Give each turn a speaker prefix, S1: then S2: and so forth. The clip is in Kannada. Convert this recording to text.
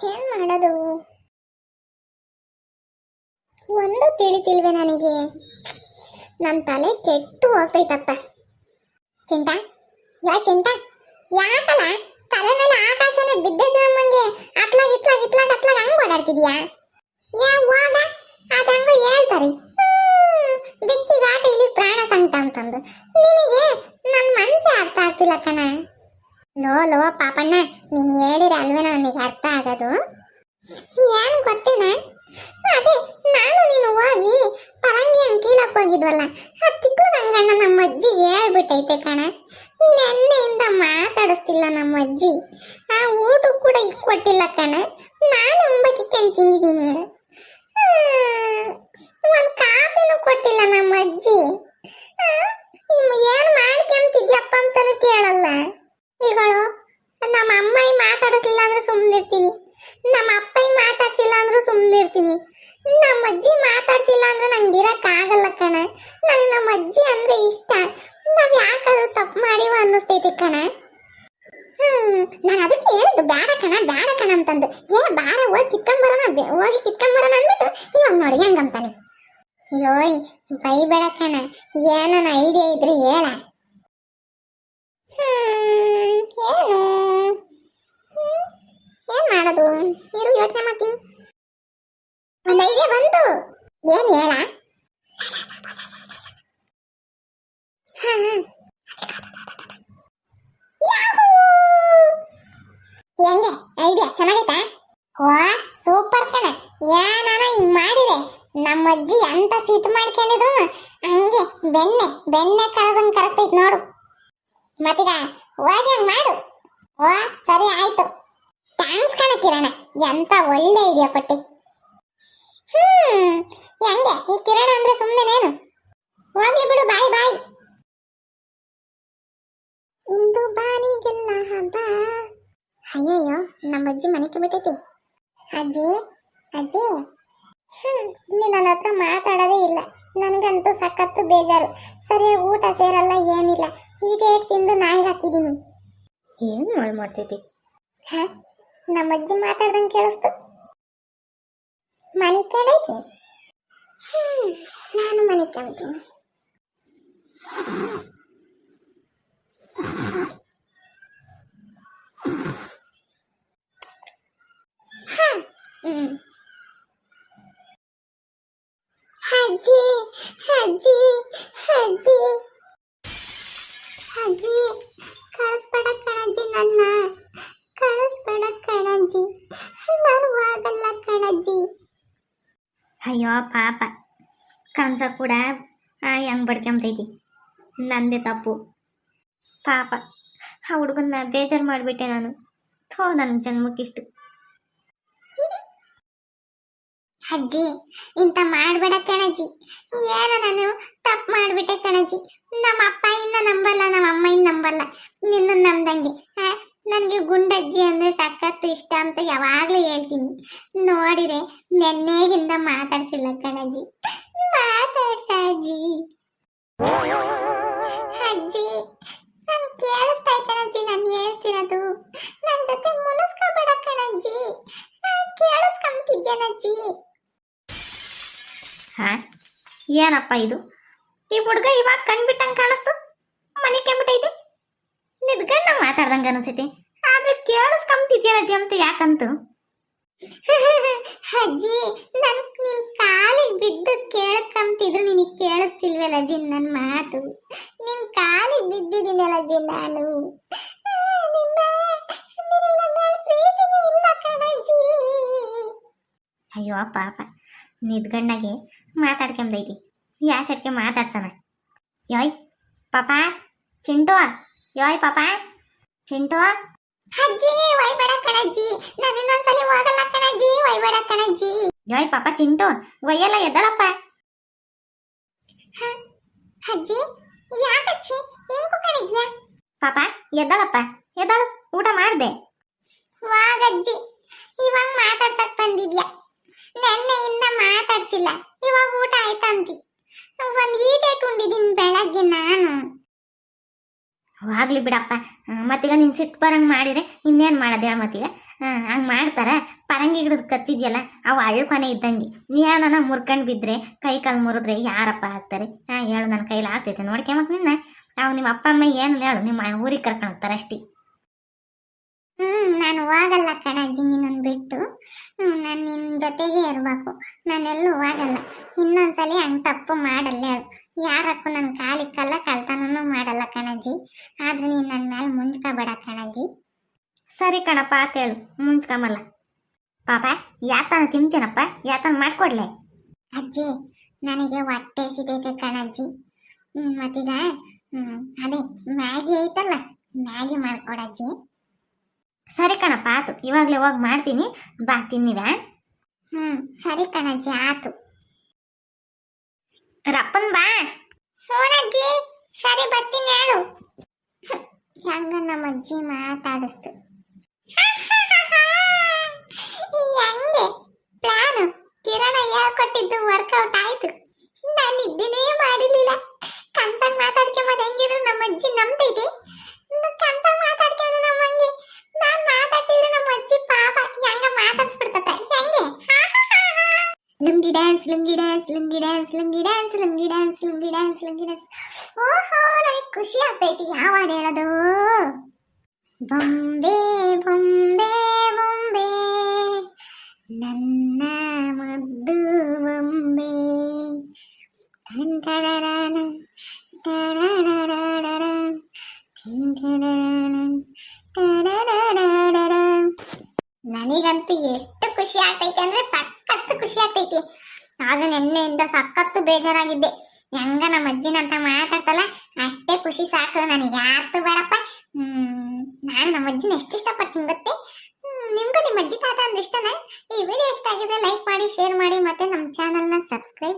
S1: ಏನ್ ಮಾಡೋದು ಒಂದು ತಿಳಿತಿಲ್ವೇ ನನಗೆ. ನನ್ನ ತಲೆ ಕೆಟ್ಟು ಹೋಗ್ತೈತಪ್ಪ. ಚಿಂಟ ಚಿಂಟ ಯಾಕಲ್ಲ ತಲೆ ಮೇಲೆ ಆಕಾಶನೇ ಬಿದ್ದಿದ್ದು ನಮ್ಮಂಗೆ ಅತ್ಲಾಗ ಇತ್ಲಾಗ ಇತ್ಲಾಗ ಅತ್ಲಾಗ ಹಂಗ್ ಓಡಾಡ್ತಿದ್ಯಾ? ಹೋಗ ಅದಂಗ ಹೇಳ್ತಾರೆ ಬೆಕ್ಕಿಗಾಟ ಇಲ್ಲಿ ಪ್ರಾಣ ಸಂಕಟ ಅಂತಂದು. ನಿನಗೆ ನನ್ನ ಮನಸ್ಸೇ ಅರ್ಥ ಆಗ್ತಿಲ್ಲ ಕಣ. ಲೋ ಪಾಪಣ್ಣ, ನೀನು ಹೇಳಿದ್ರೆ ಅಲ್ವೇ ನನಗೆ ಅರ್ಥ ಆಗೋದು. ಏನು ಗೊತ್ತೇನ, ಅದೇ ನಾನು ನೀನು ಹೋಗಿ ಪರಂಗಿಯನ್ನು ಕೀಳಕ್ ಹೋಗಿದ್ವಲ್ಲ, ಆ ಚಿಕ್ಕ ರಂಗಣ್ಣ ನಮ್ಮ ಅಜ್ಜಿಗೆ ಹೇಳ್ಬಿಟ್ಟೈತೆ ಕಣ. ನೆನ್ನೆಯಿಂದ ಮಾತಾಡಿಸ್ತಿಲ್ಲ ನಮ್ಮ ಅಜ್ಜಿ. ಆ ಊಟ ಕೂಡ ಕೊಟ್ಟಿಲ್ಲ ಕಣ. ನಾನು ಉಂಬಕಿಕೊಂಡು ತಿಂದಿದ್ದೀನಿ. ಒಂದು ಕಾಪಿನೂ ಕೊಟ್ಟಿಲ್ಲ ನಮ್ಮ ಅಜ್ಜಿ. ಏನು ಮಾಡ್ಕೊಂತಿದ್ಯಪ್ಪ ಅಂತಾನು ಕೇಳಲ್ಲ. ಈಗಳು ನಮ್ಮ ಅಮ್ಮಾಯಿ ಮಾತಾಡಿಸಿಲ್ಲ ಅಂದ್ರೆ ಸುಮ್ಮನಿರ್ತೀನಿ, ನಮ್ಮ ಅಪ್ಪಾಯಿ ಮಾತಾಡ್ಸಿಲ್ಲ ಅಂದ್ರೆ ಸುಮ್ಮನಿರ್ತೀನಿ. ನಮ್ಮ ಅಜ್ಜಿ ಮಾತಾಡ್ಸಿಲ್ಲ ಅಂದ್ರೆ ನಂಗೆ ಇರಕ್ಕಾಗಲ್ಲ ಕಣ. ನನಗೆ ನಮ್ಮ ಅಜ್ಜಿ ಅಂದ್ರೆ ಇಷ್ಟ. ನಾವ್ ಯಾಕಾದ್ರೂ ತಪ್ಪು ಮಾಡಿವ ಅನ್ನಿಸ್ತೈತಿ ಕಣ. ನಾನು ಅದಕ್ಕೆ ಹೇಳಿದ್ದು ಬೇಡ ಕಣ ಅಂತಂದು. ಬಾರ ಹೋಗಿ ಕಿತ್ಕೊಂಬರೋಣ ಅಂದ್ಬಿಟ್ಟು ಇವಾಗ ನೋಡಿ ಹೆಂಗಂತಾನೆ. ಯೋಯ್ ಬೈಬೇಡ ಕಣ, ಏನನ ಐಡಿಯಾ ಇದ್ರೆ ಹೇಳ. ಏನು ಏನ್ ಮಾಡೋದು ಇರು, ಯೋಚನೆ ಮಾಡ್ತೀನಿ. ಒಂದು ಐಡಿಯಾ ಬಂತು. ಏನ್ ಹೇಳ? ಹೆಂಗೆ ಐಡಿಯಾ ಚೆನ್ನಾಗೈತಾ? ವಾ ಸೂಪರ್ ಕಣ. ಏನಾನ ಹಿಂಗ್ ಮಾಡಿದೆ ನಮ್ಮ ಅಜ್ಜಿ ಅಂತ ಸಿಟ್ಟು ಮಾಡ್ಕೊಂಡಿದ್ರು ಹಂಗೆ ಬೆಣ್ಣೆ ಕರದಂಗ್ ಕರೆಕ್ಟೈತ್ ನೋಡು. ಮತ್ತೀಗ ಹೋಗಿ ಹಂಗ್ ಮಾಡು. ವಾ ಸರಿ ಆಯ್ತು, ಥ್ಯಾಂಕ್ಸ್ ಕಣ ಕಿರಣ, ಎಂತ ಒಳ್ಳೆ ಐಡಿಯಾ ಕೊಟ್ಟಿ. ಹೆಂಗೆ ಈ ಕಿರಣ ಅಂದ್ರೆ ಸುಮ್ಮನೆನೇನು? ಹೋಗ್ಲಿ ಬಿಡು, ಬಾಯ್. ಇಂದು ಬಾನಿಗೆಲ್ಲ ಹಬ್ಬ. ಅಯ್ಯಯ್ಯೋ ನಮ್ಮ ಅಜ್ಜಿ ಮನೆಗೆ ಬಿಟ್ಟೈತಿ. ಅಜ್ಜಿ ನೀನು ನನ್ನ ಹತ್ರ ಮಾತಾಡೋದೇ ಇಲ್ಲ. ನನಗಂತೂ ಸಖತ್ತು ಬೇಜಾರು. ಸರಿಯಾಗಿ ಊಟ ಸೇರಲ್ಲ, ಏನಿಲ್ಲ. ಹೀಗೆ ತಿಂದು ನಾಯಿಗೆ ಹಾಕಿದ್ದೀನಿ. ಏನು ಮಾಡ್ತೈತಿ? ನಮ್ಮ ಅಜ್ಜಿ ಮಾತಾಡ್ದಂಗೆ ಕೇಳಿಸ್ತು. ಮನೆ ಕೆಡೈತಿ. ನಾನು ಮನೆ ಕೆಮ್ತೀನಿ. ಅಜ್ಜಿ ಕಳಿಸ್ಬೇಡ ಕಣಜ್ಜಿ, ನನ್ನ ಕಳಿಸ್ಬೇಡ ಕಣಜ್ಜಿ, ನಾನು ಹೋಗಲ್ಲ ಕಣಜ್ಜಿ. ಅಯ್ಯೋ ಪಾಪ, ಕನ್ಸ ಕೂಡ ಹೆಂಗ್ ಬಡ್ಕೊಂಬತೈತಿ. ನಂದೇ ತಪ್ಪು ಪಾಪ. ಆ ಹುಡುಗನ್ನ ಬೇಜಾರು ಮಾಡಿಬಿಟ್ಟೆ ನಾನು. ನನ್ನ ಜನ್ಮಕ್ಕಿಷ್ಟು. ಅಜ್ಜಿ ಇಂತ ಮಾಡ್ಬೇಡ ಕಣಜ್ಜಿ. ಏನೋ ನಾನು ತಪ್ಪು ಮಾಡ್ಬಿಟ್ಟೆ ಕಣಜ್ಜಿ. ನಮ್ಮ ಅಪ್ಪಾಯಿಂದ ನಂಬಲ್ಲ, ನಮ್ಮ ಅಮ್ಮಯಿಂದ ನಂಬಲ್ಲ, ನಿನ್ನ ನಂಬ್ದಂಗೆ. ನನಗೆ ಗುಂಡಜ್ಜಿ ಅಂದ್ರೆ ಸಖತ್ತು ಇಷ್ಟ ಅಂತ ಯಾವಾಗ್ಲೂ ಹೇಳ್ತೀನಿ. ನೋಡಿರೆ ನೆನ್ನೆಗಿಂದ ಮಾತಾಡ್ಸಿಲ್ಲ ಕಣಜ್ಜಿ. ಮಾತಾಡ್ಸ ಅಜ್ಜಿ. ಅಜ್ಜಿ ನನ್ ಕೇಳಿಸ್ತಾ ಕಣಜ್ಜಿ, ನಾನು ಹೇಳ್ತಿರೋದು. ನನ್ನ ಜೊತೆ ಮುನಿಸ್ಕೋಬೇಡ ಕಣಜ್ಜಿ, ಕೇಳಿಸ್ಕೊಂತಿದ್ದೇನಜ್ಜಿ. ಏನಪ್ಪ ಇದು? ಈ ಹುಡುಗ ಇವಾಗ ಕಣ್ಬಿಟ್ಟಂಗೆ ಕಾಣಿಸ್ತು, ಮನೆ ಕೆಂಬಿಟ್ಟೈತಿ. ನಿದ್ಗಣ್ಣ ಮಾತಾಡ್ದಂಗೆ ಅನಿಸೈತಿ, ಆದ್ರೆ ಕೇಳಿಸ್ಕೊಂತಿದ್ಯನಜ್ಜಿ ಅಂತ ಯಾಕಂತು? ಅಜ್ಜಿ ನನ್ ನಿನ್ ಕಾಲಿಗೆ ಬಿದ್ದು ಕೇಳ್ಕೊಂತಿದ್ರು ನಿನಗೆ ಕೇಳಿಸ್ತಿಲ್ವಲ್ಲ ಅಜ್ಜಿ ನನ್ನ ಮಾತು? ನಿನ್ ಕಾಲಿಗೆ ಬಿದ್ದಿದ್ದೀನಲ್ಲ ಅಜ್ಜಿ ನಾನು. ಅಯ್ಯೋ ಪಾಪ, ನಿದ್ಗಣ್ಣಗೆ ಮಾತಾಡ್ಕೊಂಬೈತಿ. ಯಾಸಟ್ಗೆ ಮಾತಾಡ್ಸೋಣ. ಯೋಯ್ ಪಾಪ ಚಿಂಟು, ಯೋಯ್ ಪಾಪ ಚಿಂಟು. ಅಜ್ಜಿ ಒಯ್ಬೇಡ ಕಣಜ್ಜಿ, ನಾನು ಇನ್ನೊಂದ್ಸಲಿ ಹೋಗಲ್ಲ ಕಣಜ್ಜಿ, ಒಯ್ಬೇಡ ಕಣಜ್ಜಿ. ಯೋಯ್ ಪಾಪ ಚಿಂಟು, ಒಯ್ಯಲ್ಲ, ಎದ್ದಳಪ್ಪ. ಅಜ್ಜಿ ಯಾಕಜ್ಜಿ ಹೆಂಗ್ ಕಣಿದ್ಯಾ? ಪಾಪ ಎದ್ದಳಪ್ಪ, ಎದ್ದಳು, ಊಟ ಮಾಡ್ದೆ. ವಾಗಜ್ಜಿ ಇವಾಗ ಮಾತಾಡ್ಸಕ್ ಬಂದಿದ್ಯಾ? ನೆನ್ನೆಯಿಂದ ಮಾತಾಡ್ಸಿಲ್ಲ, ಇವಾಗ ಊಟ ಆಯ್ತಂತಿ. ಒಂದ್ ಈಟೇಟ್ ಉಂಡಿದ್ದೀನಿ ಬೆಳಗ್ಗೆ ನಾನು. ಹೋಗ್ಲಿ ಬಿಡಪ್ಪ. ಮತ್ತೀಗ ನೀನು ಸಿಟ್ಟು ಬರಂಗೆ ಮಾಡಿದ್ರೆ ಇನ್ನೇನು ಮಾಡೋದು ಹೇಳ ಮತ್ತೀಗ. ಹಂಗೆ ಮಾಡ್ತಾರ. ಪರಂಗಿ ಗಿಡದ ಕತ್ತಿದ್ಯಲ್ಲ ಅವು ಅಳ್ಕೊನೆ ಇದ್ದಂಗೆ. ಏನನ ಮುರ್ಕೊಂಡು ಬಿದ್ದರೆ ಕೈ ಕಾಲು ಮುರಿದ್ರೆ ಯಾರಪ್ಪ ಆಗ್ತಾರೆ? ಹೇಳು, ನನ್ನ ಕೈಲಿ ಆಗ್ತೈತೆ ನೋಡ್ಕೊಂಬಕ್ ನಿನ್ನ. ಅವು ನಿಮ್ಮ ಅಪ್ಪ ಅಮ್ಮ ಏನು ಹೇಳು, ನಿಮ್ಮ ಊರಿಗೆ ಕರ್ಕೊಂಡು ಹೋಗ್ತಾರೆ ಅಷ್ಟೇ. ನಾನು ಹೋಗಲ್ಲ ಕಣಜ್ಜಿ ನಿನ್ನನ್ನು ಬಿಟ್ಟು. ನಾನು ನಿನ್ನ ಜೊತೆಗೆ ಇರಬೇಕು. ನಾನೆಲ್ಲೂ ಹೋಗಲ್ಲ. ಇನ್ನೊಂದ್ಸಲಿ ಹಂಗೆ ತಪ್ಪು ಮಾಡಲ್ಲ ಹೇಳು. ಯಾರಕ್ಕೂ ನನ್ನ ಕಾಲಿಕ್ಕಲ್ಲ, ಕಳ್ತನೂ ಮಾಡಲ್ಲ ಕಣಜ್ಜಿ. ಆದ್ರೆ ನೀನು ನನ್ನ ಮೇಲೆ ಮುಂಚ್ಕೋಬೇಡ ಕಣಜ್ಜಿ. ಸರಿ ಕಣಪ್ಪ ಅಂತ ಹೇಳು, ಮುಂಚ್ಕೊಂಬಲ್ಲ. ಪಾಪ ಯಾತನ ತಿಂತೀನಪ್ಪ, ಯಾತನ ಮಾಡ್ಕೊಡ್ಲೆ? ಅಜ್ಜಿ ನನಗೆ ಹೊಟ್ಟೆ ಸಿದೈತೆ ಕಣಜ್ಜಿ. ಮತ್ತೀಗ ಅದೇ ಮ್ಯಾಗಿ ಐತಲ್ಲ, ಮ್ಯಾಗಿ ಮಾಡ್ಕೊಡಜ್ಜಿ. ಸರಿ ಕಣಪ್ಪ ಆತು, ಇವಾಗಲೇ ಹೋಗಿ ಮಾಡ್ತೀನಿ, ಬಾ ತಿನ್ನಿವ. ಸರಿ ಕಣಜ್ಜಿ ಆತು. ರಪ್ಪನ್ ಬಾ. ಹ್ಞೂನಜ್ಜಿ ಸರಿ ಬರ್ತೀನಿ ಹೇಳು. ಹೆಂಗ ನಮ್ಮ ಅಜ್ಜಿ ಮಾತಾಡಿಸ್ತು. ಹೆಂಗೆ ಪ್ಲಾನು ಕಿರಣ ಹೇಳ್ಕೊಟ್ಟಿದ್ದು ವರ್ಕೌಟ್ ಆಯ್ತು. ನಾನು ಇದ್ದೇನೇ ಮಾಡಿರ್ಲಿಲ್ಲ. ಕನ್ಸಾಗ ಮಾತಾಡ್ಕೊಂಬದು ಹೆಂಗಿದ್ರು ನಮ್ಮ ಅಜ್ಜಿ ನಂಬ್ತೈತಿ. ಕನ್ಸಾಗ ಮಾತಾಡ್ಕೊಂಡು ನಮ್ಮ ಹಂಗೆ ನಾನು ಮಾತಾಡ್ತಿದ್ರೆ ನಮ್ಮ ಅಜ್ಜಿ ಪಾಪ ಹೆಂಗ ಮಾತಾಡ್ಸ್ಬಿಡ್ತತೆ. ಹೆಂಗೆ lungi dance, lungi dance, lungi dance, lungi dance, lungi dance, lungi dance, lungi dance. ಓಹೋ ನನಗೆ ಖುಷಿ ಆಗ್ತೈತಿ. ಯಾವ ಹಾಡು ಹೇಳೋದು? ಬೊಂಬೆ ಬೊಂಬೆ ಬೊಂಬೆ ನನ್ನ ಮುದ್ದು ಬೊಂಬೆ, ಟಂಟಡರನ ಟಡಡಡಡಡ ಟಂಟಡರನ ಟಡಡಡಡಡ. ನನಗಂತೂ ಎಷ್ಟು ಖುಷಿ ಆಗ್ತೈತಿ ಅಂದ್ರೆ ಸಖತ್ತು ಖುಷಿ ಆಗ್ತೈತಿ. ಆದ್ರೂ ನಿನ್ನೆಯಿಂದ ಸಖತ್ತು ಬೇಜಾರಾಗಿದ್ದೆ. ಹೆಂಗ ನಮ್ಮ ಅಜ್ಜಿನಂತ ಮಾತಾಡ್ತಲ್ಲ ಅಷ್ಟೇ ಖುಷಿ ಸಾಕು ನನಗೆ. ಯಾತು ಬೇಡಪ್ಪ. ನಾನು ನಮ್ಮ ಅಜ್ಜಿನ ಎಷ್ಟು ಇಷ್ಟಪಡ್ತೀನಿ ಗೊತ್ತೇ. ನಿಮ್ಗೂ ನಿಮ್ಮ ಅಜ್ಜಿ ತಾತ ಅಂದ್ರೆ ಇಷ್ಟನಾ? ಈ ವಿಡಿಯೋ ಇಷ್ಟ ಆಗಿದ್ರೆ ಲೈಕ್ ಮಾಡಿ, ಶೇರ್ ಮಾಡಿ, ಮತ್ತೆ ನಮ್ಮ ಚಾನಲ್ನ ಸಬ್ಸ್ಕ್ರೈಬ್